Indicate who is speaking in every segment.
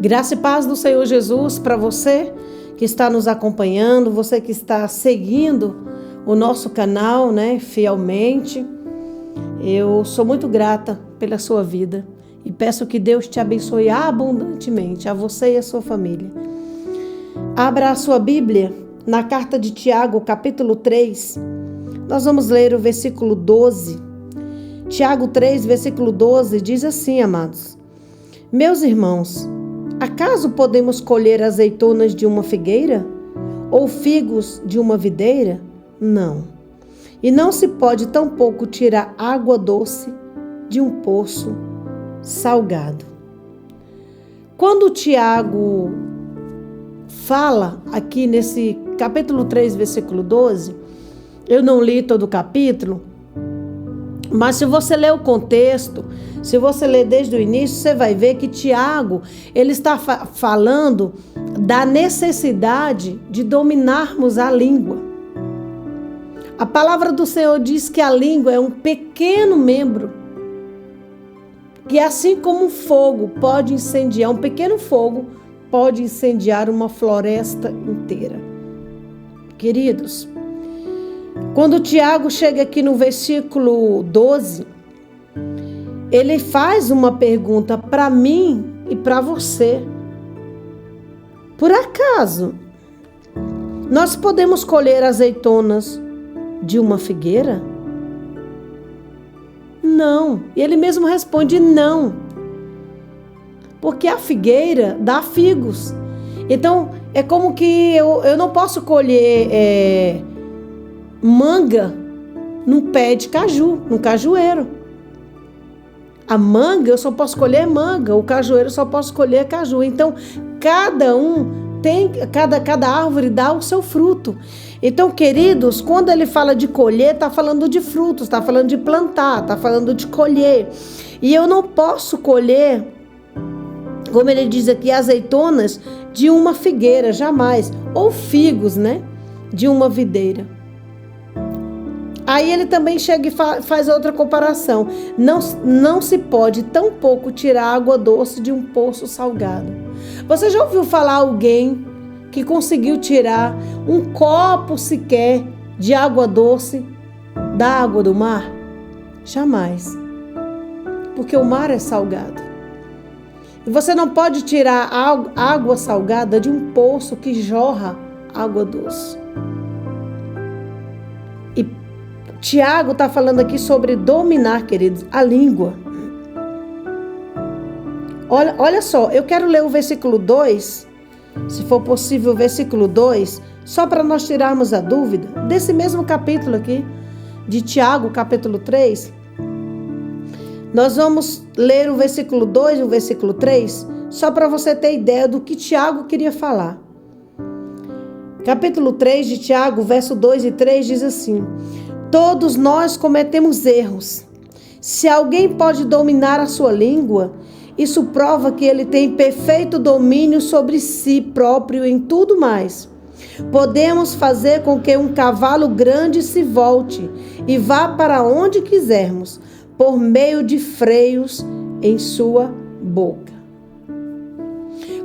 Speaker 1: Graça e paz do Senhor Jesus para você que está nos acompanhando, você que está seguindo o nosso canal, fielmente. Eu sou muito grata pela sua vida e peço que Deus te abençoe abundantemente, a você e a sua família. Abra a sua Bíblia na carta de Tiago, capítulo 3. Nós vamos ler o versículo 12. Tiago 3, versículo 12, diz assim, amados: Meus irmãos, acaso podemos colher azeitonas de uma figueira? Ou figos de uma videira? Não. E não se pode tampouco tirar água doce de um poço salgado. Quando Tiago fala aqui nesse capítulo 3, versículo 12, eu não li todo o capítulo, mas se você ler o contexto, se você ler desde o início, você vai ver que Tiago, ele está falando da necessidade de dominarmos a língua. A palavra do Senhor diz que a língua é um pequeno membro, que assim como um fogo pode incendiar, um pequeno fogo pode incendiar uma floresta inteira. Queridos, quando Tiago chega aqui no versículo 12, ele faz uma pergunta para mim e para você. Por acaso, nós podemos colher azeitonas de uma figueira? Não. E ele mesmo responde não. Porque a figueira dá figos. Então, é como que eu não posso colher manga num pé de caju, num cajueiro. A manga eu só posso colher manga, o cajueiro eu só posso colher caju. Então, cada árvore dá o seu fruto. Então, queridos, quando ele fala de colher, está falando de frutos, está falando de plantar, está falando de colher. E eu não posso colher, como ele diz aqui, azeitonas de uma figueira, jamais. Ou figos, de uma videira. Aí ele também chega e faz outra comparação. Não se pode tampouco tirar água doce de um poço salgado. Você já ouviu falar alguém que conseguiu tirar um copo sequer de água doce da água do mar? Jamais. Porque o mar é salgado. E você não pode tirar água salgada de um poço que jorra água doce. E Tiago está falando aqui sobre dominar, queridos, a língua. Olha só, eu quero ler o versículo 2, se for possível o versículo 2, só para nós tirarmos a dúvida, desse mesmo capítulo aqui, de Tiago, capítulo 3. Nós vamos ler o versículo 2 e o versículo 3, só para você ter ideia do que Tiago queria falar. Capítulo 3 de Tiago, verso 2 e 3 diz assim: Todos nós cometemos erros. Se alguém pode dominar a sua língua, isso prova que ele tem perfeito domínio sobre si próprio em tudo mais. Podemos fazer com que um cavalo grande se volte e vá para onde quisermos, por meio de freios em sua boca.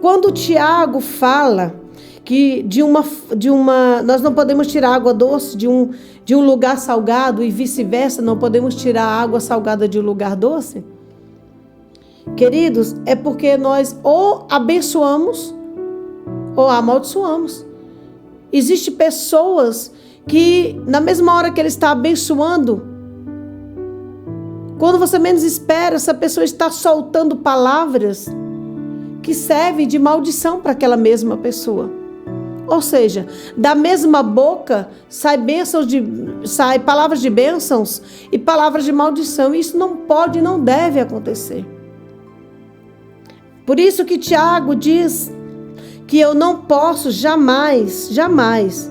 Speaker 1: Quando Tiago fala que nós não podemos tirar água doce de um lugar salgado e vice-versa, não podemos tirar água salgada de um lugar doce, queridos, é porque nós ou abençoamos ou amaldiçoamos. Existem pessoas que, na mesma hora que ele está abençoando, quando você menos espera, essa pessoa está soltando palavras que servem de maldição para aquela mesma pessoa. Ou seja, da mesma boca sai palavras de bênçãos e palavras de maldição. E isso não pode e não deve acontecer. Por isso que Tiago diz que eu não posso jamais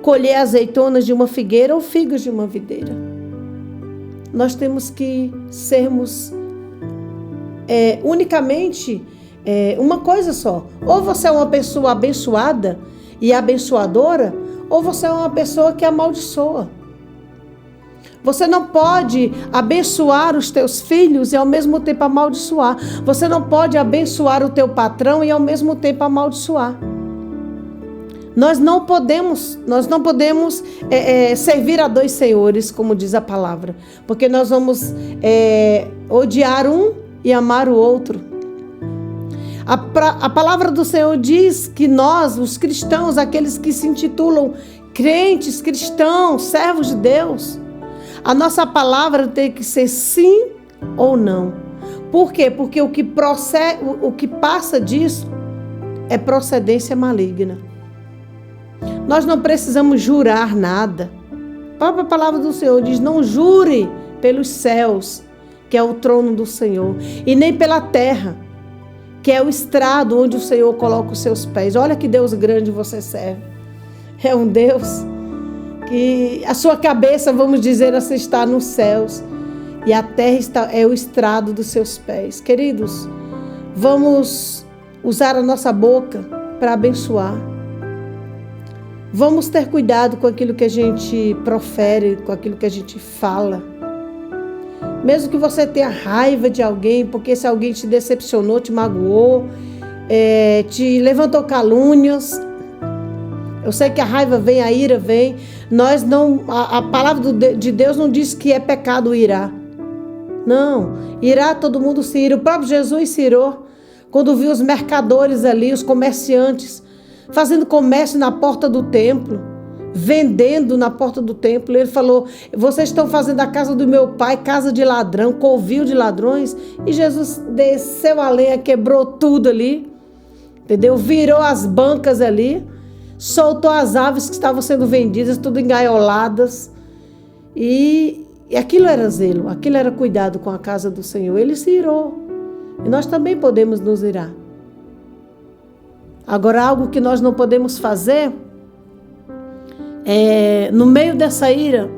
Speaker 1: colher azeitonas de uma figueira ou figos de uma videira. Nós temos que sermos unicamente uma coisa só. Ou você é uma pessoa abençoada e abençoadora, ou você é uma pessoa que amaldiçoa. Você não pode abençoar os teus filhos e ao mesmo tempo amaldiçoar. Você não pode abençoar o teu patrão e ao mesmo tempo amaldiçoar. Nós não podemos servir a dois senhores, como diz a palavra, porque nós vamos odiar um e amar o outro. A palavra do Senhor diz que nós, os cristãos, aqueles que se intitulam crentes, cristãos, servos de Deus, a nossa palavra tem que ser sim ou não. Por quê? Porque o que passa disso é procedência maligna. Nós não precisamos jurar nada. A própria palavra do Senhor diz: não jure pelos céus, que é o trono do Senhor, e nem pela terra, que é o estrado onde o Senhor coloca os seus pés. Olha que Deus grande você serve. É um Deus que a sua cabeça, vamos dizer assim, está nos céus, e a terra é o estrado dos seus pés. Queridos, vamos usar a nossa boca para abençoar. Vamos ter cuidado com aquilo que a gente profere, com aquilo que a gente fala. Mesmo que você tenha raiva de alguém, porque se alguém te decepcionou, te magoou, te levantou calúnias. Eu sei que a raiva vem, a ira vem. A palavra de Deus não diz que é pecado irar. Não, irar todo mundo se ira. O próprio Jesus se irou quando viu os mercadores ali, os comerciantes, fazendo comércio na porta do templo, vendendo na porta do templo. Ele falou: vocês estão fazendo a casa do meu pai casa de ladrão, covil de ladrões. E Jesus desceu a lenha, quebrou tudo ali, entendeu? Virou as bancas ali, soltou as aves que estavam sendo vendidas, tudo engaioladas. E aquilo era zelo, aquilo era cuidado com a casa do Senhor. Ele se irou. E nós também podemos nos irar. Agora, algo que nós não podemos fazer é, no meio dessa ira,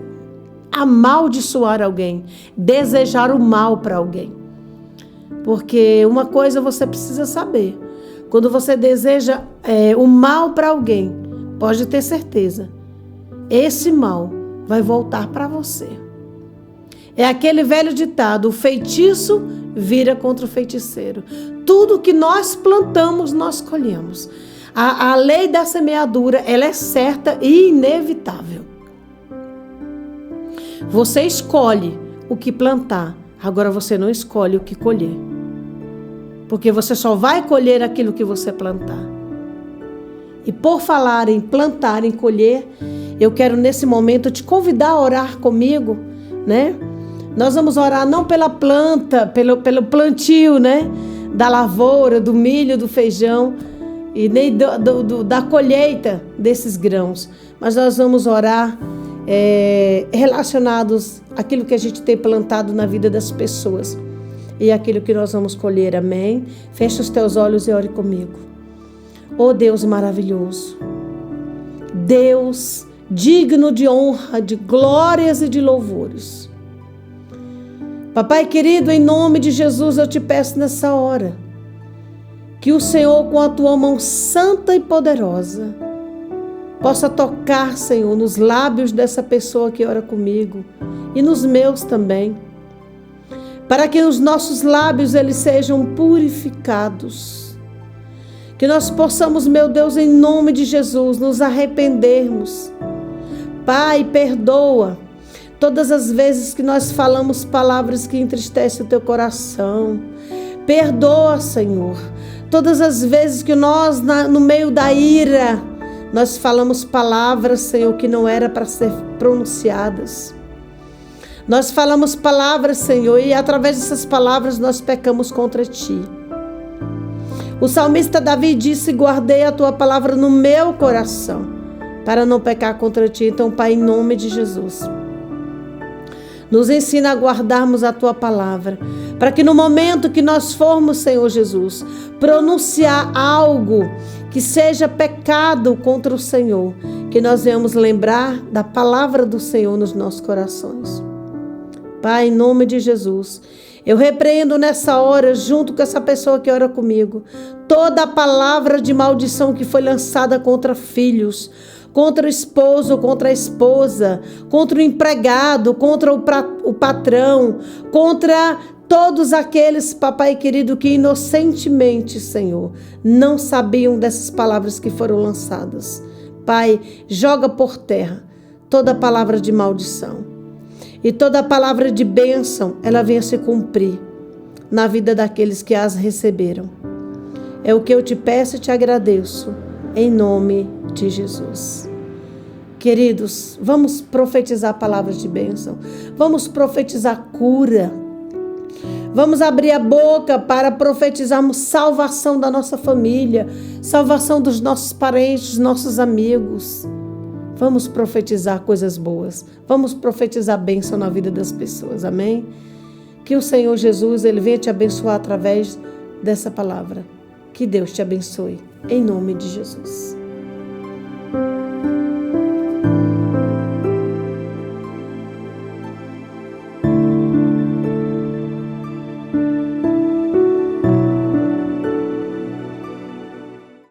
Speaker 1: amaldiçoar alguém, desejar o mal para alguém. Porque uma coisa você precisa saber: quando você deseja o mal para alguém, pode ter certeza, esse mal vai voltar para você. É aquele velho ditado: o feitiço vira contra o feiticeiro. Tudo que nós plantamos, nós colhemos. A lei da semeadura, ela é certa e inevitável. Você escolhe o que plantar, agora você não escolhe o que colher. Porque você só vai colher aquilo que você plantar. E por falar em plantar, em colher, eu quero nesse momento te convidar a orar comigo, né? Nós vamos orar não pela planta, pelo plantio, né? Da lavoura, do milho, do feijão, e nem da colheita desses grãos. Mas nós vamos orar relacionados àquilo que a gente tem plantado na vida das pessoas e aquilo que nós vamos colher. Amém? Feche os teus olhos e ore comigo. Oh Deus maravilhoso, Deus digno de honra, de glórias e de louvores. Papai querido, em nome de Jesus eu te peço nessa hora que o Senhor, com a tua mão santa e poderosa, possa tocar, Senhor, nos lábios dessa pessoa que ora comigo e nos meus também, para que os nossos lábios eles sejam purificados, que nós possamos, meu Deus, em nome de Jesus, nos arrependermos. Pai, perdoa todas as vezes que nós falamos palavras que entristecem o teu coração. Perdoa, Senhor, todas as vezes que nós, no meio da ira, nós falamos palavras, Senhor, que não era para ser pronunciadas. Nós falamos palavras, Senhor, e através dessas palavras nós pecamos contra Ti. O salmista Davi disse: guardei a Tua palavra no meu coração, para não pecar contra Ti. Então, Pai, em nome de Jesus, nos ensina a guardarmos a Tua palavra, para que no momento que nós formos, Senhor Jesus, pronunciar algo que seja pecado contra o Senhor, que nós venhamos lembrar da palavra do Senhor nos nossos corações. Pai, em nome de Jesus, eu repreendo nessa hora, junto com essa pessoa que ora comigo, toda a palavra de maldição que foi lançada contra filhos, contra o esposo, contra a esposa, contra o empregado, contra o patrão, contra todos aqueles, papai querido, que inocentemente, Senhor, não sabiam dessas palavras que foram lançadas. Pai, joga por terra toda palavra de maldição e toda palavra de bênção, ela venha se cumprir na vida daqueles que as receberam. É o que eu te peço e te agradeço, em nome de Jesus. Queridos, vamos profetizar palavras de bênção, vamos profetizar cura, vamos abrir a boca para profetizarmos salvação da nossa família, salvação dos nossos parentes, dos nossos amigos. Vamos profetizar coisas boas, vamos profetizar bênção na vida das pessoas, amém? Que o Senhor Jesus, Ele venha te abençoar através dessa palavra. Que Deus te abençoe, em nome de Jesus.